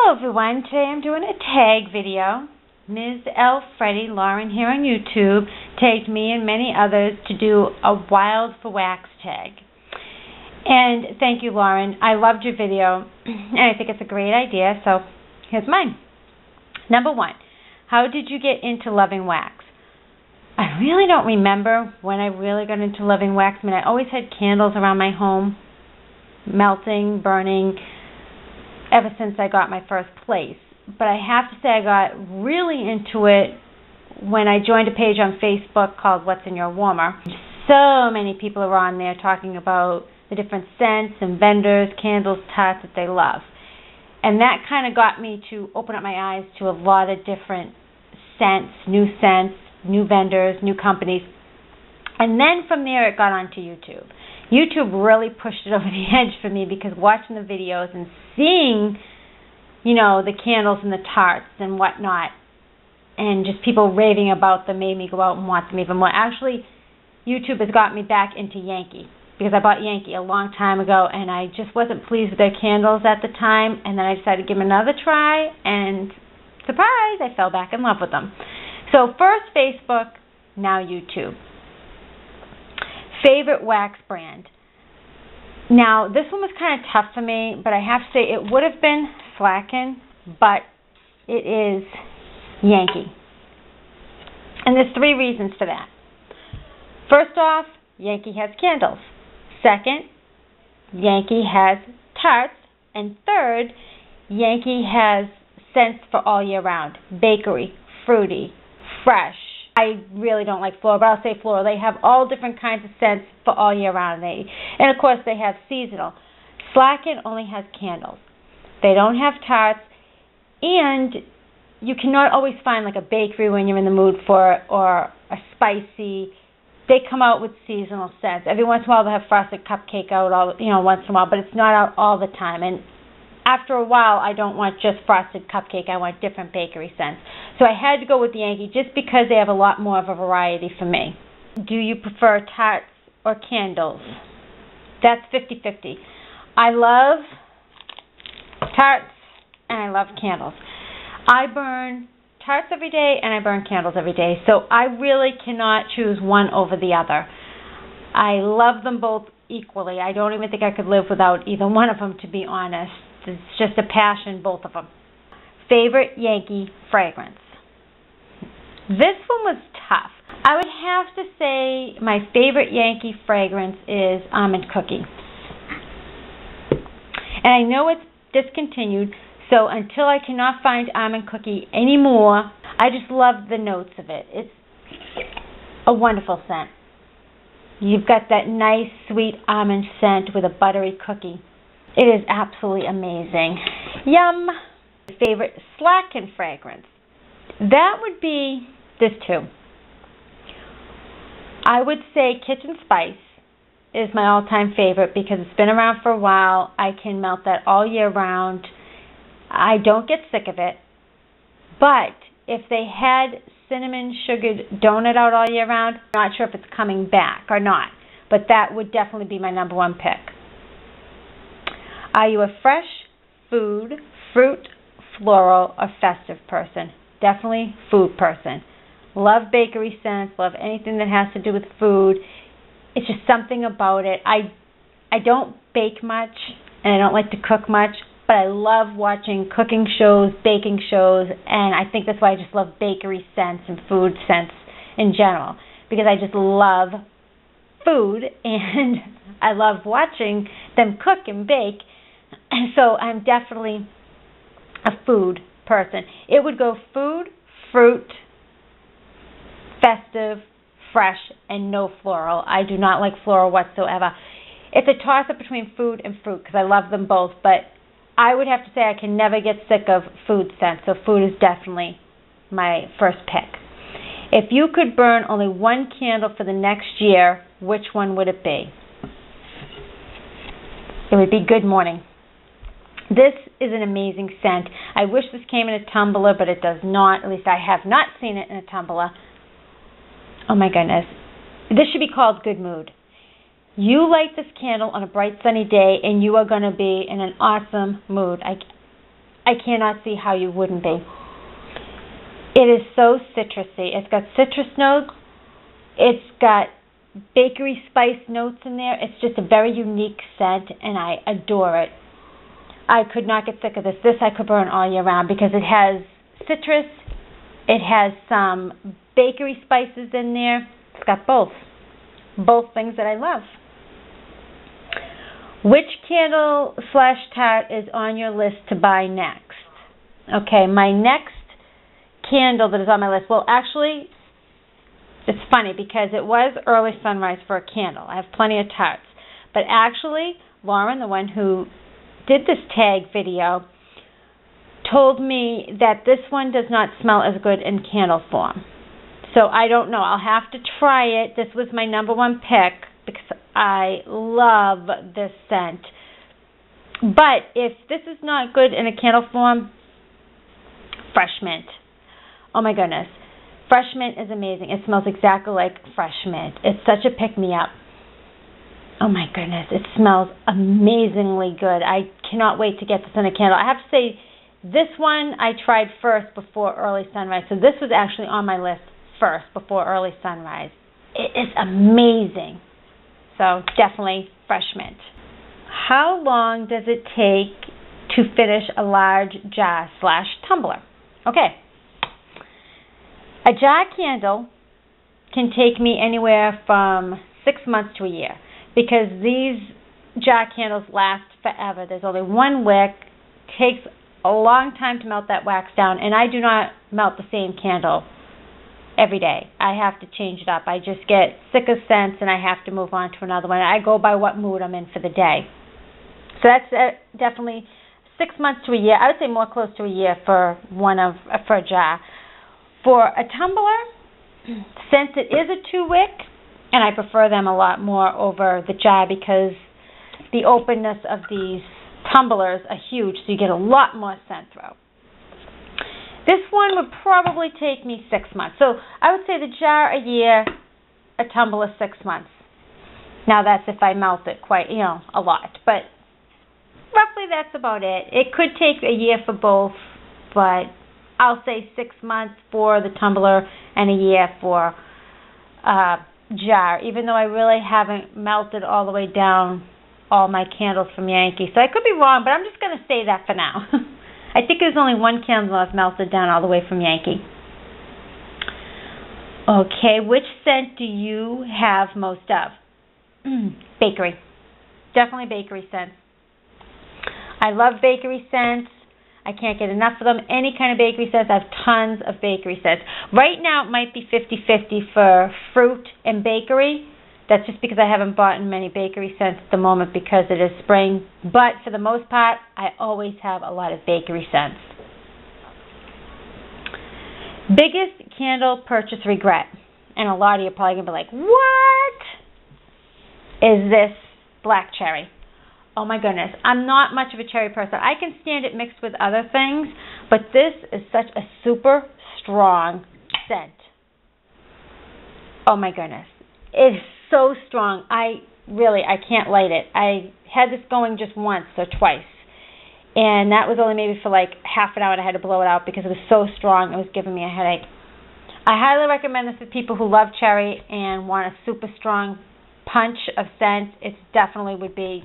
Hello everyone, today I'm doing a tag video. MsLFreddie Lauren here on YouTube tagged me and many others to do a wild for wax tag. And thank you, Lauren. I loved your video and I think it's a great idea, so here's mine. Number one, how did you get into loving wax? I really don't remember when I really got into loving wax. I mean, I always had candles around my home, melting, burning, ever since I got my first place. But I have to say I got really into it when I joined a page on Facebook called What's in Your Warmer. So many people are on there talking about the different scents and vendors, candles, tarts that they love. And that kind of got me to open up my eyes to a lot of different scents, new vendors, new companies. And then from there it got onto YouTube. YouTube really pushed it over the edge for me because watching the videos and seeing, you know, the candles and the tarts and whatnot, and just people raving about them made me go out and want them even more. Actually, YouTube has got me back into Yankee because I bought Yankee a long time ago and I just wasn't pleased with their candles at the time, and then I decided to give them another try, and surprise, I fell back in love with them. So first Facebook, now YouTube. Favorite wax brand. Now, this one was kind of tough for me, but I have to say it would have been Slatkin, but it is Yankee. And there's three reasons for that. First off, Yankee has candles. Second, Yankee has tarts. And third, Yankee has scents for all year round. Bakery, fruity, fresh. I really don't like floral, but I'll say floral. They have all different kinds of scents for all year round. And of course, they have seasonal. Slatkin only has candles. They don't have tarts, and you cannot always find like a bakery when you're in the mood for it, or a spicy. They come out with seasonal scents. Every once in a while, they'll have frosted cupcake out, once in a while, but it's not out all the time. And after a while, I don't want just frosted cupcake. I want different bakery scents. So I had to go with the Yankee just because they have a lot more of a variety for me. Do you prefer tarts or candles? That's 50-50. I love tarts and I love candles. I burn tarts every day and I burn candles every day. So I really cannot choose one over the other. I love them both equally. I don't even think I could live without either one of them, to be honest. It's just a passion, both of them. Favorite Yankee fragrance. This one was tough. I would have to say my favorite Yankee fragrance is Almond Cookie. And I know it's discontinued, so until I cannot find Almond Cookie anymore, I just love the notes of it. It's a wonderful scent. You've got that nice, sweet almond scent with a buttery cookie. It is absolutely amazing. Yum! Favorite Slatkin fragrance. That would be this too. I would say Kitchen Spice is my all-time favorite because it's been around for a while. I can melt that all year round. I don't get sick of it. But if they had cinnamon sugared donut out all year round, I'm not sure if it's coming back or not. But that would definitely be my number one pick. Are you a fresh, food, fruit, floral, or festive person? Definitely food person. Love bakery scents, love anything that has to do with food. It's just something about it. I don't bake much, and I don't like to cook much, but I love watching cooking shows, baking shows, and I think that's why I just love bakery scents and food scents in general, because I just love food, and I love watching them cook and bake. So I'm definitely a food person. It would go food, fruit, festive, fresh, and no floral. I do not like floral whatsoever. It's a toss-up between food and fruit because I love them both, but I would have to say I can never get sick of food scents, so food is definitely my first pick. If you could burn only one candle for the next year, which one would it be? It would be Good Morning. This is an amazing scent. I wish this came in a tumbler, but it does not. At least I have not seen it in a tumbler. Oh my goodness. This should be called Good Mood. You light this candle on a bright sunny day and you are going to be in an awesome mood. I cannot see how you wouldn't be. It is so citrusy. It's got citrus notes. It's got bakery spice notes in there. It's just a very unique scent, and I adore it. I could not get sick of this. This I could burn all year round because it has citrus. It has some bakery spices in there. It's got both things that I love. Which candle / tart is on your list to buy next? Okay, my next candle that is on my list, well, actually, it's funny because it was early sunrise for a candle. I have plenty of tarts. But actually, Lauren, the one who did this tag video, told me that this one does not smell as good in candle form. So I don't know. I'll have to try it. This was my #1 pick because I love this scent. But if this is not good in a candle form, fresh mint. Oh my goodness. Fresh mint is amazing. It smells exactly like fresh mint. It's such a pick-me-up. Oh my goodness. It smells amazingly good. I cannot wait to get this in a candle. I have to say, this one I tried first before early sunrise. So this was actually on my list first before early sunrise. It is amazing. So definitely fresh mint. How long does it take to finish a large jar / tumbler? Okay. A jar candle can take me anywhere from 6 months to a year because these jar candles last forever. There's only one wick. It takes a long time to melt that wax down, and I do not melt the same candle every day. I have to change it up. I just get sick of scents, and I have to move on to another one. I go by what mood I'm in for the day. So that's definitely 6 months to a year. I would say more close to a year for a jar. For a tumbler, since it is a 2-wick, and I prefer them a lot more over the jar because the openness of these tumblers are huge, so you get a lot more scent through. This one would probably take me 6 months. So I would say the jar a year, a tumbler 6 months. Now that's if I melt it quite, a lot. But roughly that's about it. It could take a year for both, but I'll say 6 months for the tumbler and a year for jar, even though I really haven't melted all the way down all my candles from Yankee. So I could be wrong, but I'm just going to say that for now. I think there's only one candle I've melted down all the way from Yankee. Okay, which scent do you have most of? Bakery. Definitely bakery scents. I love bakery scents. I can't get enough of them. Any kind of bakery scents. I have tons of bakery scents. Right now it might be 50-50 for fruit and bakery. That's just because I haven't bought many bakery scents at the moment because it is spring. But for the most part, I always have a lot of bakery scents. Biggest candle purchase regret. And a lot of you are probably going to be like, what? Is this black cherry? Oh my goodness. I'm not much of a cherry person. I can stand it mixed with other things, but this is such a super strong scent. Oh my goodness. It is so strong. I can't light it. I had this going just once or twice, and that was only maybe for like half an hour, and I had to blow it out because it was so strong it was giving me a headache. I highly recommend this to people who love cherry and want a super strong punch of scent. It definitely would be,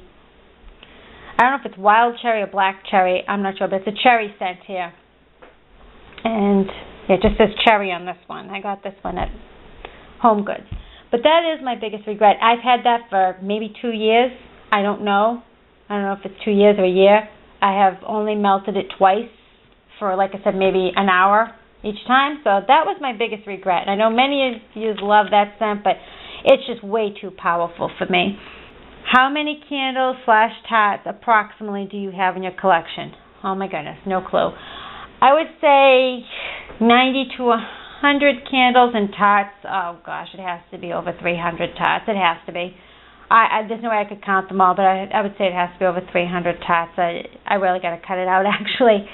I don't know if it's wild cherry or black cherry, I'm not sure, but it's a cherry scent here. And it just says cherry on this one. I got this one at Home Goods. But that is my biggest regret. I've had that for maybe 2 years. I don't know. I don't know if it's 2 years or a year. I have only melted it twice for, like I said, maybe an hour each time. So that was my biggest regret. And I know many of you love that scent, but it's just way too powerful for me. How many candles / tarts approximately do you have in your collection? Oh my goodness, no clue. I would say 90 to 100 candles and tarts. Oh gosh, it has to be over 300 tarts. It has to be. There's no way I could count them all, but I would say it has to be over 300 tarts. I really got to cut it out, actually.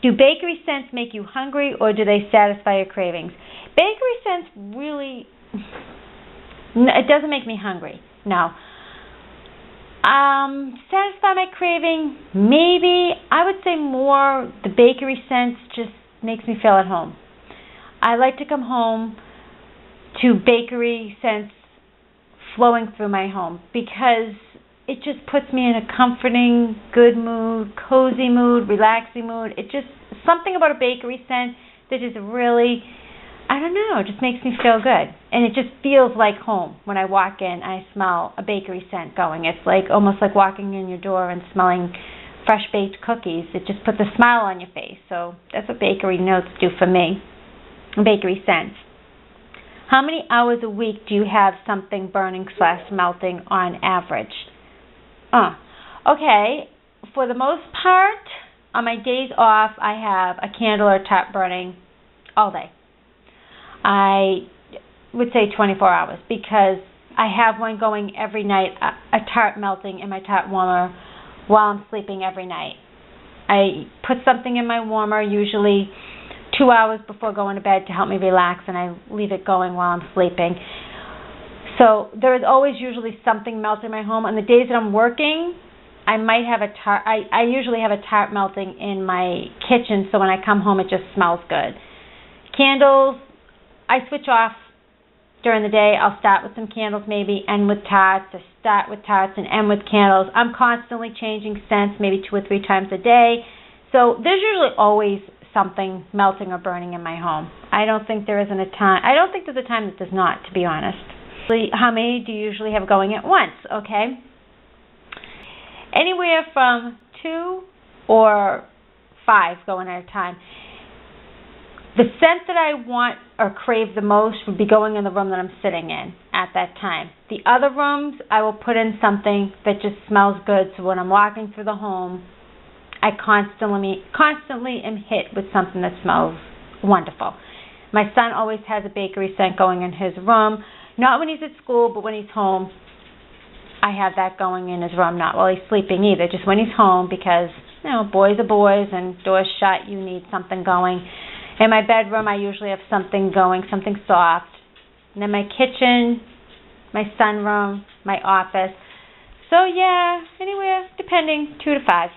Do bakery scents make you hungry, or do they satisfy your cravings? Bakery scents really, it doesn't make me hungry, no. Satisfy my craving, maybe. I would say more the bakery scents just makes me feel at home. I like to come home to bakery scents flowing through my home because it just puts me in a comforting, good mood, cozy mood, relaxing mood. It just, something about a bakery scent that just really, I don't know, it just makes me feel good. And it just feels like home. When I walk in, I smell a bakery scent going. It's like almost like walking in your door and smelling fresh baked cookies. It just puts a smile on your face. So that's what bakery notes do for me. Bakery scents. How many hours a week do you have something burning / melting on average? Okay, for the most part, on my days off, I have a candle or tart burning all day. I would say 24 hours because I have one going every night, a tart melting in my tart warmer while I'm sleeping every night. I put something in my warmer usually 2 hours before going to bed to help me relax, and I leave it going while I'm sleeping. So there is always usually something melting in my home. On the days that I'm working, I might have a tart. I usually have a tart melting in my kitchen, so when I come home, it just smells good. Candles, I switch off during the day. I'll start with some candles, maybe end with tarts, or start with tarts and end with candles. I'm constantly changing scents, maybe 2 or 3 times a day. So there's usually always something melting or burning in my home. I don't think there isn't a time. I don't think there's a time that does not, to be honest. How many do you usually have going at once? Okay. Anywhere from 2 or 5 going at a time. The scent that I want or crave the most would be going in the room that I'm sitting in at that time. The other rooms, I will put in something that just smells good, so when I'm walking through the home, I constantly am hit with something that smells wonderful. My son always has a bakery scent going in his room. Not when he's at school, but when he's home, I have that going in his room. Not while he's sleeping either, just when he's home because, you know, boys are boys and doors shut, you need something going. In my bedroom, I usually have something going, something soft. And then my kitchen, my sunroom, my office. So, yeah, anywhere, depending, 2 to 5.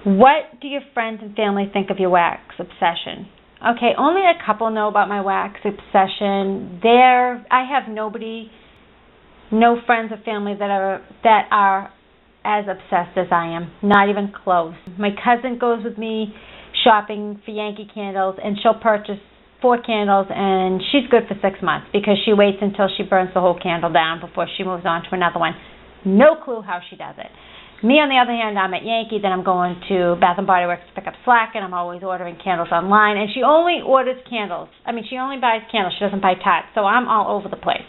What do your friends and family think of your wax obsession? Okay, only a couple know about my wax obsession. I have no friends or family that are as obsessed as I am. Not even close. My cousin goes with me shopping for Yankee candles, and she'll purchase 4 candles, and she's good for 6 months because she waits until she burns the whole candle down before she moves on to another one. No clue how she does it. Me, on the other hand, I'm at Yankee, then I'm going to Bath & Body Works to pick up Slatkin. I'm always ordering candles online, and she only orders candles. She only buys candles. She doesn't buy tarts, so I'm all over the place.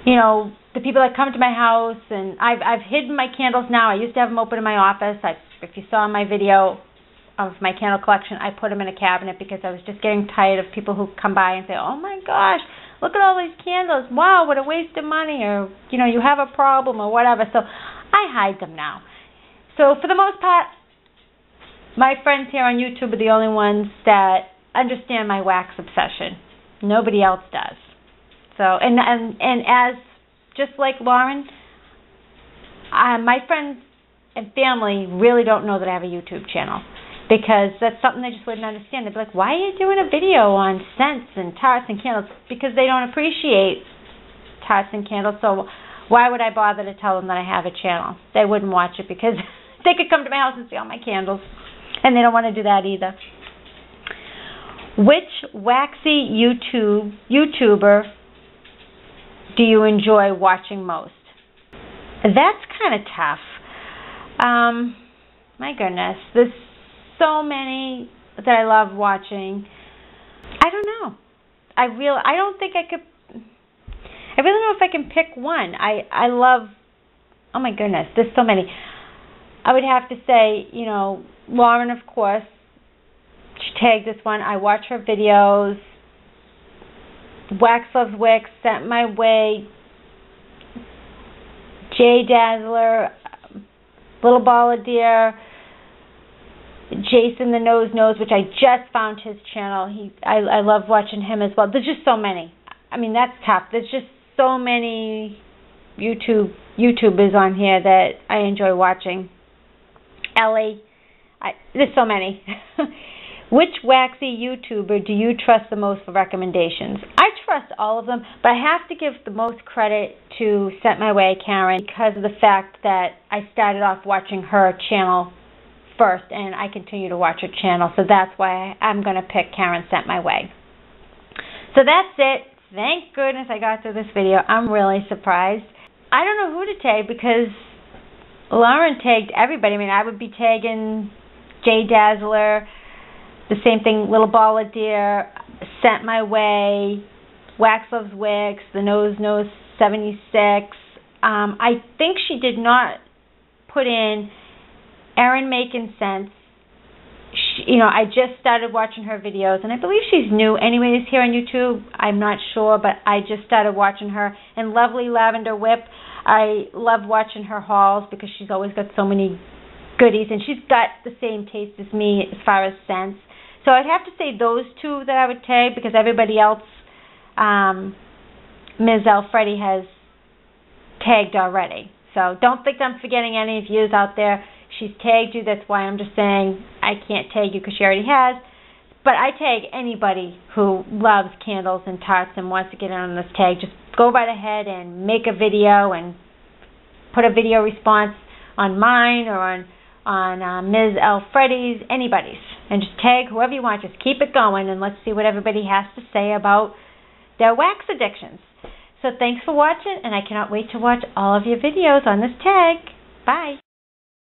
You know, the people that come to my house, and I've hidden my candles now. I used to have them open in my office. If you saw my video of my candle collection, I put them in a cabinet because I was just getting tired of people who come by and say, oh my gosh, look at all these candles. Wow, what a waste of money, or, you know, you have a problem or whatever. So I hide them now. So for the most part, my friends here on YouTube are the only ones that understand my wax obsession. Nobody else does. So, and as, just like Lauren, my friends and family really don't know that I have a YouTube channel because that's something they just wouldn't understand. They'd be like, why are you doing a video on scents and tarts and candles? Because they don't appreciate tarts and candles, so why would I bother to tell them that I have a channel? They wouldn't watch it because they could come to my house and see all my candles, and they don't want to do that either. Which waxy YouTuber do you enjoy watching most? That's kind of tough. My goodness, there's so many that I love watching. I don't know. I really don't know if I can pick one. I love, oh my goodness, there's so many. I would have to say, you know, Lauren, of course. She tagged this one. I watch her videos. Wax Loves Wicks, Sent My Way, Jay Dazzler, Little Ball of Deer, Jason the Nose Knows, which I just found his channel. I love watching him as well. There's just so many. I mean, that's tough. There's just so many YouTubers on here that I enjoy watching. Ellie, there's so many. Which waxy YouTuber do you trust the most for recommendations? I trust all of them, but I have to give the most credit to Scent My Way Karen because of the fact that I started off watching her channel first, and I continue to watch her channel, so that's why I'm going to pick Karen Scent My Way. So that's it. Thank goodness I got through this video. I'm really surprised. I don't know who to tag because Lauren tagged everybody. I mean, I would be tagging Jay Dazzler, the same thing, Little Ball of Deer, Scent My Way, Wax Loves Wicks, The Nose Knows 76. I think she did not put in Erin Making Sense. I just started watching her videos, and I believe she's new anyways here on YouTube. I'm not sure, but I just started watching her. And Lovely Lavender Whip, I love watching her hauls because she's always got so many goodies, and she's got the same taste as me as far as scents. So I'd have to say those two that I would tag because everybody else MsLFreddie has tagged already. So don't think I'm forgetting any of you out there. She's tagged you. That's why I'm just saying I can't tag you because she already has. But I tag anybody who loves candles and tarts and wants to get in on this tag. Just go right ahead and make a video and put a video response on mine or on MsLFreddie's, anybody's. And just tag whoever you want. Just keep it going and let's see what everybody has to say about their wax addictions. So thanks for watching, and I cannot wait to watch all of your videos on this tag. Bye.